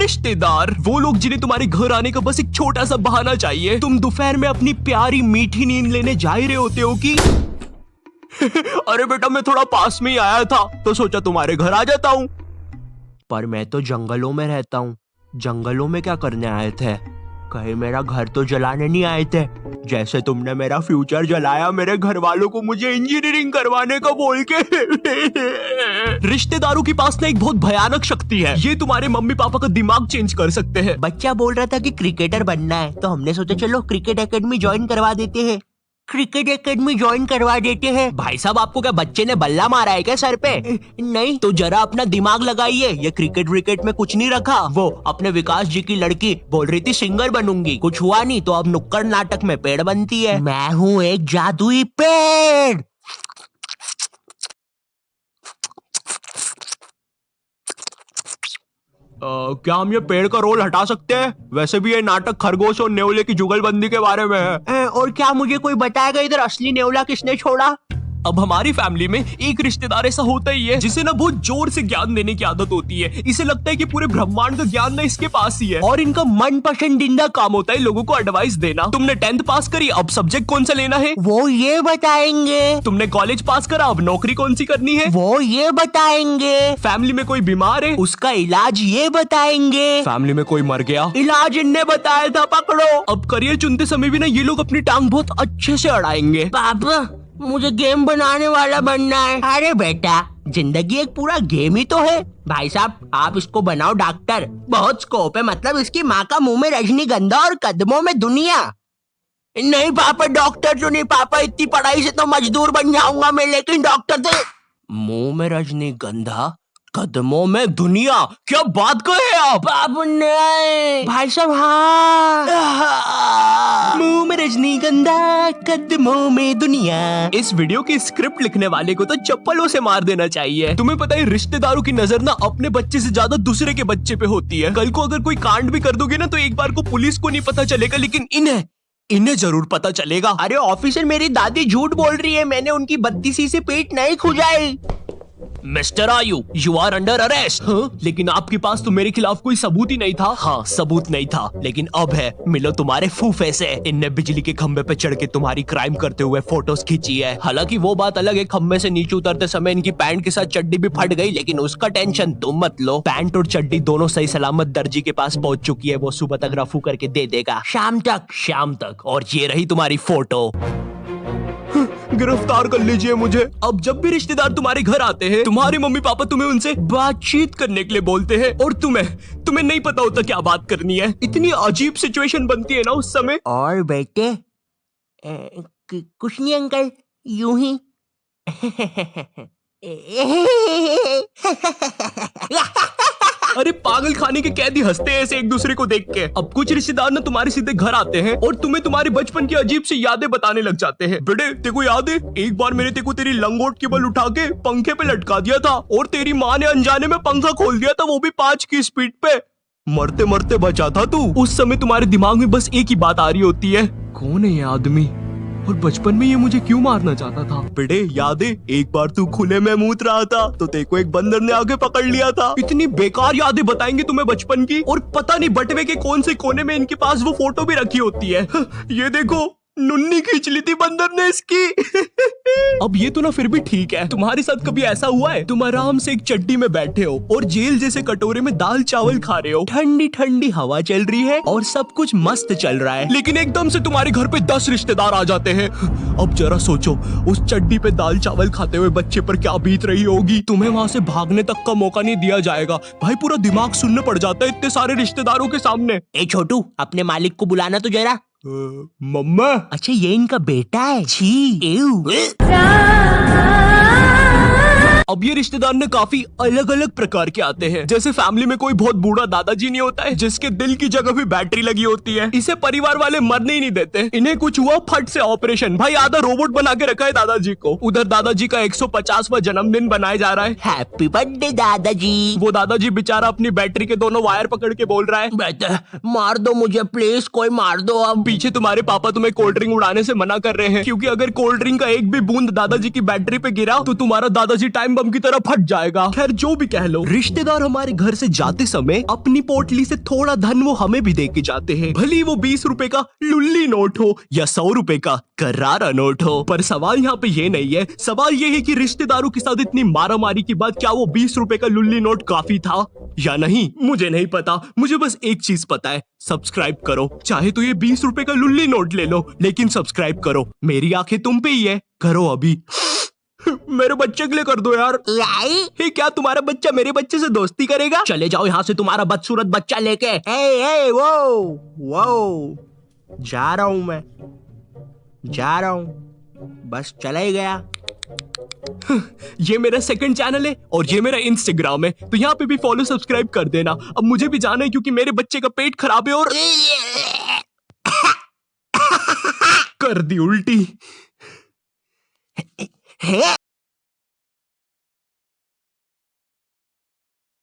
रिश्तेदार वो लोग जिन्हें तुम्हारे घर आने का बस एक छोटा सा बहाना चाहिए। तुम दोपहर में अपनी प्यारी मीठी नींद लेने जा ही रहे होते हो कि अरे बेटा मैं थोड़ा पास में ही आया था तो सोचा तुम्हारे घर आ जाता हूँ। पर मैं तो जंगलों में रहता हूँ। जंगलों में क्या करने आए थे? कहीं मेरा घर तो जलाने नहीं आए थे? जैसे तुमने मेरा फ्यूचर जलाया मेरे घर वालों को मुझे इंजीनियरिंग करवाने का बोल के। रिश्तेदारों के पास ना एक बहुत भयानक शक्ति है। ये तुम्हारे मम्मी पापा का दिमाग चेंज कर सकते हैं। बच्चा बोल रहा था कि क्रिकेटर बनना है तो हमने सोचा चलो क्रिकेट एकेडमी ज्वाइन करवा देते हैं। क्रिकेट एकेडमी ज्वाइन करवा देते हैं। भाई साहब आपको क्या बच्चे ने बल्ला मारा है क्या सर पे? नहीं तो जरा अपना दिमाग लगाइए। ये क्रिकेट विकेट में कुछ नहीं रखा। वो अपने विकास जी की लड़की बोल रही थी सिंगर बनूंगी, कुछ हुआ नहीं तो अब नुक्कड़ नाटक में पेड़ बनती है। मैं हूँ एक जादुई पेड़। क्या हम ये पेड़ का रोल हटा सकते हैं? वैसे भी ये नाटक खरगोश और नेवले की जुगलबंदी के बारे में है। और क्या मुझे कोई बताएगा इधर असली नेवला किसने छोड़ा? अब हमारी फैमिली में एक रिश्तेदार ऐसा होता ही है जिसे ना बहुत जोर से ज्ञान देने की आदत होती है। इसे लगता है कि पूरे ब्रह्मांड का ज्ञान ना इसके पास ही है और इनका मन पसंदीदा काम होता है लोगों को एडवाइस देना। तुमने 10th पास करी, अब सब्जेक्ट कौन सा लेना है वो ये बताएंगे। तुमने कॉलेज पास करा, अब नौकरी कौन सी करनी है वो ये बताएंगे। फैमिली में कोई बीमार है, उसका इलाज ये बताएंगे। फैमिली में कोई मर गया, इलाज इनने बताया था, पकड़ो। अब करियर चुनते समय भी ना ये लोग अपनी टांग बहुत अच्छे से अड़ाएंगे। पापा मुझे गेम बनाने वाला बनना है। अरे बेटा जिंदगी एक पूरा गेम ही तो है। भाई साहब आप इसको बनाओ डॉक्टर, बहुत स्कोप है। मतलब इसकी माँ का मुंह में रजनीगंधा और कदमों में दुनिया। नहीं पापा डॉक्टर तो नहीं पापा, इतनी पढ़ाई से तो मजदूर बन जाऊंगा मैं, लेकिन डॉक्टर तो। मुंह में रजनीगंधा कदमों में दुनिया, क्या बात कहे आप? बाबू नहीं भाई साहब, हाँ मुंह में रजनीगंधा कदमों में दुनिया। इस वीडियो की स्क्रिप्ट लिखने वाले को तो चप्पलों से मार देना चाहिए। तुम्हें पता है रिश्तेदारों की नजर ना अपने बच्चे से ज्यादा दूसरे के बच्चे पे होती है। कल को अगर कोई कांड भी कर दोगे ना तो एक बार को पुलिस को नहीं पता चलेगा, लेकिन इन्हें जरूर पता चलेगा। अरे ऑफिसर मेरी दादी झूठ बोल रही है, मैंने उनकी 32 से पेट नहीं खुजाई। मिस्टर आयु यू आर अंडर अरेस्ट। लेकिन आपके पास तो मेरे खिलाफ कोई सबूत ही नहीं था। हाँ सबूत नहीं था, लेकिन अब है। मिलो तुम्हारे फूफे से। इनने बिजली के खंबे पे चढ़ के तुम्हारी क्राइम करते हुए फोटोज खींची है। हालांकि वो बात अलग है, खंबे से नीचे उतरते समय इनकी पैंट के साथ चड्डी भी फट गई, लेकिन उसका टेंशन तुम मत लो। पैंट और चड्डी दोनों सही सलामत दर्जी के पास पहुंच चुकी है। वो सुबह तक रफू करके दे देगा, शाम तक। और ये रही तुम्हारी फोटो। गिरफ्तार कर लीजिए मुझे। अब जब भी रिश्तेदार तुम्हारे घर आते हैं तुम्हारे मम्मी पापा तुम्हें उनसे बातचीत करने के लिए बोलते हैं और तुम्हें नहीं पता होता क्या बात करनी है। इतनी अजीब सिचुएशन बनती है ना उस समय। और बेटे कुछ नहीं अंकल, यूं ही। अरे पागल खाने के कैदी हंसते हैं ऐसे एक दूसरे को देख के। अब कुछ रिश्तेदार ना तुम्हारे सीधे घर आते हैं और तुम्हें तुम्हारे बचपन की अजीब सी यादें बताने लग जाते हैं। बेटे तेको याद है एक बार मैंने तेको तेरी लंगोट की बल उठा के पंखे पे लटका दिया था और तेरी माँ ने अनजाने में पंखा खोल दिया था, वो भी 5 की स्पीड पे। मरते मरते बचा था तू। उस समय तुम्हारे दिमाग में बस एक ही बात आ रही होती है, कौन है ये आदमी और बचपन में ये मुझे क्यों मारना चाहता था। बेटे याद है एक बार तू खुले में मूत रहा था तो तेको एक बंदर ने आगे पकड़ लिया था। इतनी बेकार यादें बताएंगे तुम्हें बचपन की, और पता नहीं बटवे के कौन से कोने में इनके पास वो फोटो भी रखी होती है। ये देखो नुन्नी खींच ली थी बंदर ने इसकी। अब ये तो ना फिर भी ठीक है। तुम्हारे साथ कभी ऐसा हुआ है तुम आराम से एक चड्डी में बैठे हो और जेल जैसे कटोरे में दाल चावल खा रहे हो, ठंडी ठंडी हवा चल रही है और सब कुछ मस्त चल रहा है, लेकिन एकदम से तुम्हारे घर पे 10 रिश्तेदार आ जाते हैं। अब जरा सोचो उस चड्डी पे दाल चावल खाते हुए बच्चे पर क्या बीत रही होगी। तुम्हें वहाँ से भागने तक का मौका नहीं दिया जाएगा। भाई पूरा दिमाग सुनने पड़ जाता है इतने सारे रिश्तेदारों के सामने। ए छोटू अपने मालिक को बुलाना तो जरा। मम्मा। अच्छा ये इनका बेटा है। छी अब ये रिश्तेदार ने काफी अलग अलग प्रकार के आते हैं। जैसे फैमिली में कोई बहुत बूढ़ा दादाजी नहीं होता है जिसके दिल की जगह भी बैटरी लगी होती है, इसे परिवार वाले मरने ही नहीं देते। इन्हें कुछ हुआ फट से ऑपरेशन, भाई आधा रोबोट बना के रखा है दादाजी को। उधर दादाजी का 150वां जन्मदिन बनाया जा रहा है। हैप्पी बर्थडे दादाजी। वो दादाजी बेचारा अपनी बैटरी के दोनों वायर पकड़ के बोल रहा है, बेटा मार दो मुझे प्लीज, कोई मार दो। अब पीछे तुम्हारे पापा तुम्हें कोल्ड ड्रिंक उड़ाने से मना कर रहे हैं, क्योंकि अगर कोल्ड ड्रिंक का एक भी बूंद दादाजी की बैटरी पे गिरा तो तुम्हारा दादाजी टाइम बम की तरह फट जाएगा। खैर जो भी कह लो, रिश्तेदार हमारे घर से जाते समय अपनी पोटली से थोड़ा धन वो हमें भी दे के जाते हैं, भले वो 20 रुपए का लुल्ली नोट हो या 100 रुपए का करारा नोट हो। पर सवाल यहाँ पे ये नहीं है, सवाल ये है कि रिश्तेदारों के साथ इतनी मारामारी के बाद क्या वो 20 रुपए का लुल्ली नोट काफी था या नहीं, मुझे नहीं पता। मुझे बस एक चीज पता है, सब्सक्राइब करो। चाहे तो ये 20 रुपए का लुल्ली नोट ले लो, लेकिन सब्सक्राइब करो। मेरी आंखें तुम पे ही है, करो अभी। मेरे बच्चे के लिए कर दो यार। हे, क्या तुम्हारा बच्चा मेरे बच्चे से दोस्ती करेगा? चले जाओ यहाँ से तुम्हारा बदसूरत बच्चा लेके। वो जा रहा हूँ, मैं जा रहा हूँ, बस चला ही गया। ये मेरा सेकंड चैनल है और ये मेरा इंस्टाग्राम है, तो यहाँ पे भी फॉलो सब्सक्राइब कर देना। अब मुझे भी जाना है क्योंकि मेरे बच्चे का पेट खराब है और कर दी उल्टी।